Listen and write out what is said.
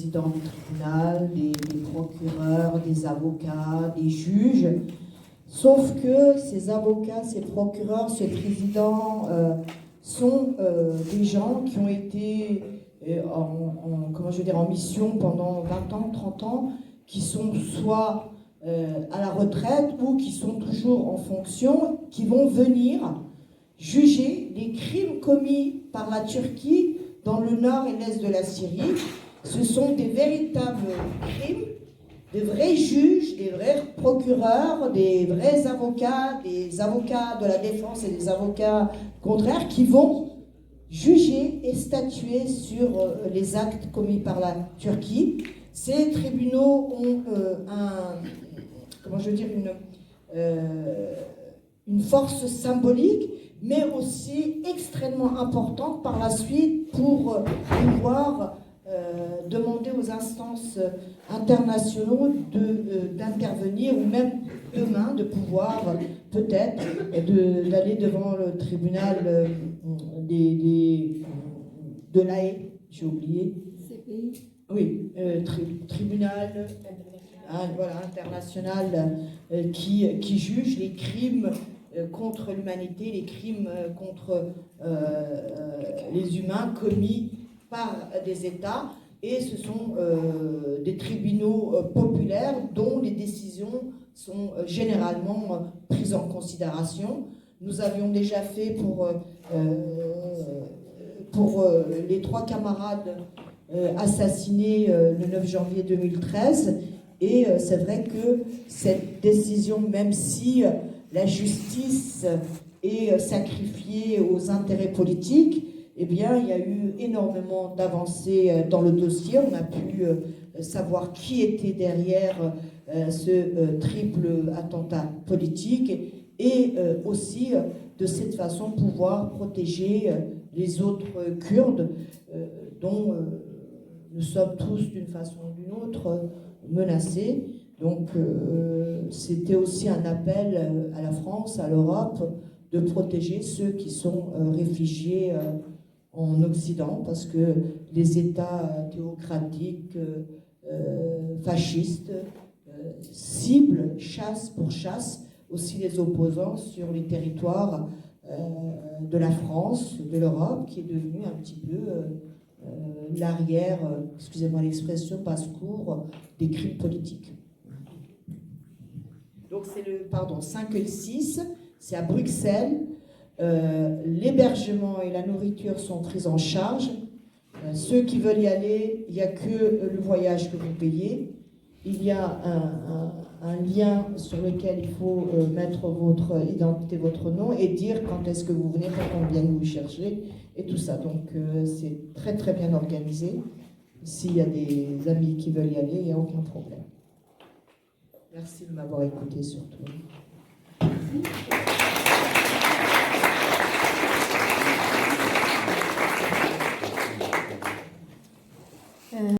présidents du tribunal, des procureurs, des avocats, des juges. Sauf que ces avocats, ces procureurs, ces présidents sont des gens qui ont été en mission pendant 20 ans, 30 ans, qui sont soit à la retraite ou qui sont toujours en fonction, qui vont venir juger les crimes commis par la Turquie dans le nord et l'est de la Syrie. Ce sont des véritables crimes, des vrais juges, des vrais procureurs, des vrais avocats, des avocats de la défense et des avocats contraires qui vont juger et statuer sur les actes commis par la Turquie. Ces tribunaux ont une force symbolique, mais aussi extrêmement importante par la suite pour pouvoir demander aux instances internationaux d'intervenir, ou même demain de pouvoir peut-être d'aller devant le tribunal de l'Haye, j'ai oublié. CPI. Oui, tribunal international qui juge les crimes contre l'humanité, les crimes contre les humains commis par des États, et ce sont des tribunaux populaires dont les décisions sont généralement prises en considération. Nous avions déjà fait pour les 3 camarades assassinés le 9 janvier 2013, et c'est vrai que cette décision, même si la justice est sacrifiée aux intérêts politiques, eh bien, il y a eu énormément d'avancées dans le dossier. On a pu savoir qui était derrière ce triple attentat politique, et aussi de cette façon pouvoir protéger les autres Kurdes dont nous sommes tous d'une façon ou d'une autre menacés. Donc c'était aussi un appel à la France, à l'Europe, de protéger ceux qui sont réfugiés en Occident, parce que les États théocratiques, fascistes, ciblent, pourchassent aussi les opposants sur les territoires de la France, de l'Europe, qui est devenu un petit peu l'arrière, excusez-moi l'expression, basse-cour des crimes politiques. Donc c'est le 5 et 6, c'est à Bruxelles. L'hébergement et la nourriture sont pris en charge. Ceux qui veulent y aller, il n'y a que le voyage que vous payez. Il y a un lien sur lequel il faut mettre votre identité, votre nom, et dire quand est-ce que vous venez, quand on vient vous chercher, et tout ça. Donc c'est très très bien organisé. S'il y a des amis qui veulent y aller, il n'y a aucun problème. Merci de m'avoir écouté surtout. Merci.